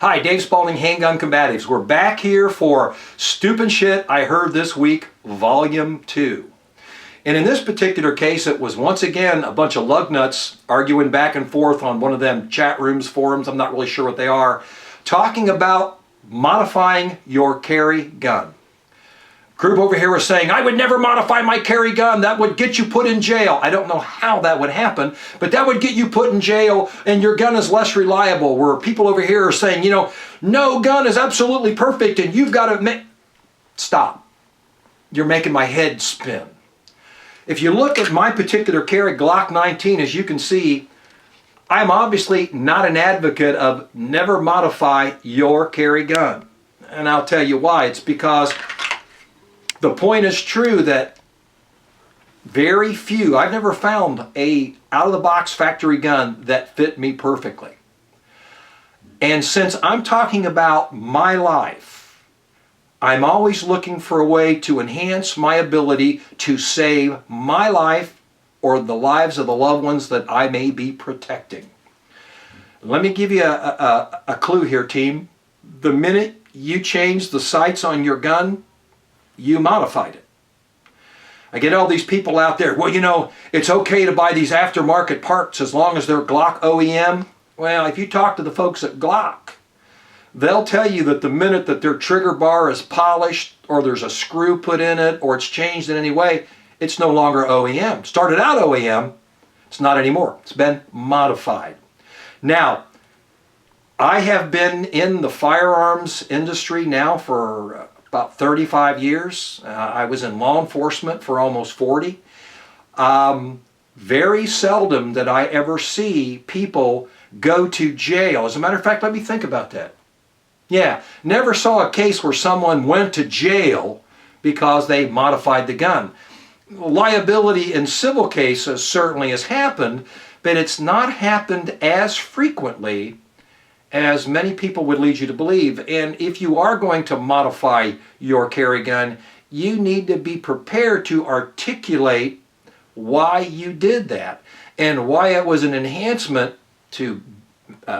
Hi, Dave Spalding, Handgun Combatives. We're back here for Stupid Shit I Heard This Week, Volume 2. And in this particular case, it was once again a bunch of lug nuts arguing back and forth on one of them chat rooms, forums, I'm not really sure what they are, talking about modifying your carry gun. Group over here was saying, I would never modify my carry gun. That would get you put in jail. I don't know how that would happen, but that would get you put in jail and your gun is less reliable. Where people over here are saying, you know, no gun is absolutely perfect and you've got to stop. You're making my head spin. If you look at my particular carry, Glock 19, as you can see, I'm obviously not an advocate of never modify your carry gun. And I'll tell you why. It's because the point is true that very few, I've never found a out-of-the-box factory gun that fit me perfectly. And since I'm talking about my life, I'm always looking for a way to enhance my ability to save my life or the lives of the loved ones that I may be protecting. Let me give you a clue here, team. The minute you change the sights on your gun, you modified it. I get all these people out there, well, you know, it's okay to buy these aftermarket parts as long as they're Glock OEM. Well, if you talk to the folks at Glock, they'll tell you that the minute that their trigger bar is polished or there's a screw put in it or it's changed in any way, it's no longer OEM. Started out OEM, it's not anymore. It's been modified. Now, I have been in the firearms industry now for about 35 years. I was in law enforcement for almost 40. Very seldom that I ever see people go to jail. As a matter of fact, let me think about that. Yeah, never saw a case where someone went to jail because they modified the gun. Liability in civil cases certainly has happened, but it's not happened as frequently as many people would lead you to believe. And if you are going to modify your carry gun, you need to be prepared to articulate why you did that and why it was an enhancement to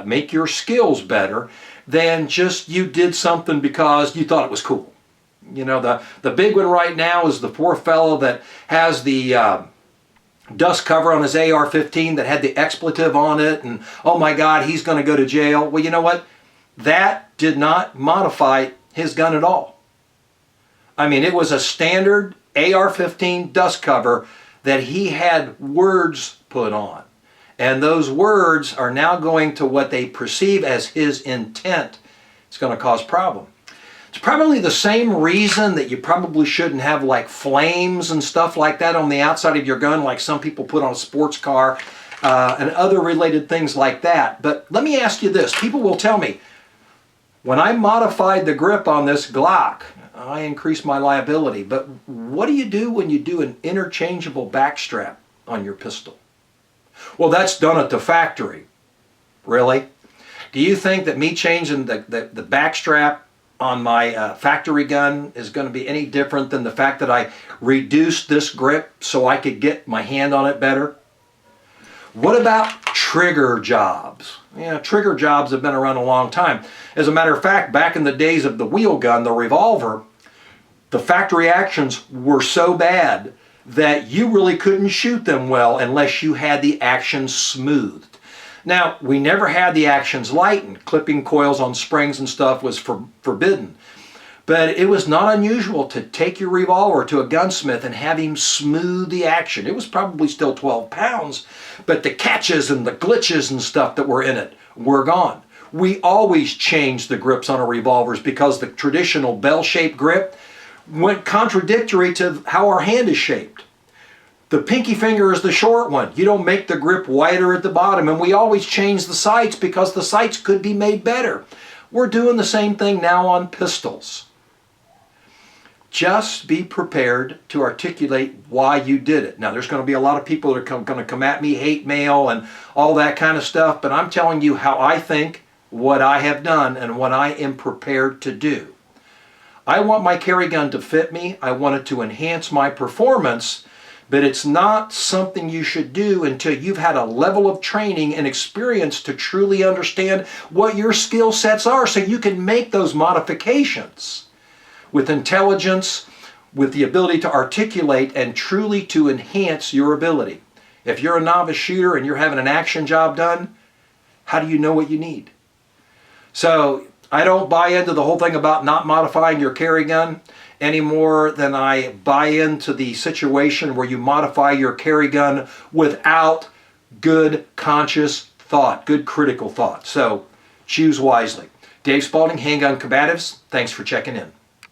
make your skills better than just you did something because you thought it was cool. You know, the big one right now is the poor fellow that has the dust cover on his AR-15 that had the expletive on it, and oh my God, he's going to go to jail. Well, you know what? That did not modify his gun at all. I mean, it was a standard AR-15 dust cover that he had words put on. And those words are now going to what they perceive as his intent. It's going to cause problem. It's probably the same reason that you probably shouldn't have like flames and stuff like that on the outside of your gun, like some people put on a sports car and other related things like that. But let me ask you this. People will tell me, when I modified the grip on this Glock, I increased my liability. But what do you do when you do an interchangeable backstrap on your pistol? Well, that's done at the factory. Really? Do you think that me changing the backstrap on my factory gun is going to be any different than the fact that I reduced this grip so I could get my hand on it better? What about trigger jobs? Yeah, trigger jobs have been around a long time. As a matter of fact, back in the days of the wheel gun, the revolver, the factory actions were so bad that you really couldn't shoot them well unless you had the actions smoothed. Now, we never had the actions lightened. Clipping coils on springs and stuff was forbidden. But it was not unusual to take your revolver to a gunsmith and have him smooth the action. It was probably still 12 pounds, but the catches and the glitches and stuff that were in it were gone. We always changed the grips on our revolvers because the traditional bell-shaped grip went contradictory to how our hand is shaped. The pinky finger is the short one. You don't make the grip wider at the bottom, and we always change the sights because the sights could be made better. We're doing the same thing now on pistols. Just be prepared to articulate why you did it. Now, there's going to be a lot of people that are going to come at me, hate mail and all that kind of stuff, but I'm telling you how I think, what I have done, and what I am prepared to do. I want my carry gun to fit me. I want it to enhance my performance, but it's not something you should do until you've had a level of training and experience to truly understand what your skill sets are, so you can make those modifications with intelligence, with the ability to articulate and truly to enhance your ability. If you're a novice shooter and you're having an action job done, how do you know what you need? So I don't buy into the whole thing about not modifying your carry gun any more than I buy into the situation where you modify your carry gun without good conscious thought, good critical thought. So choose wisely. Dave Spalding, Handgun Combatives, thanks for checking in.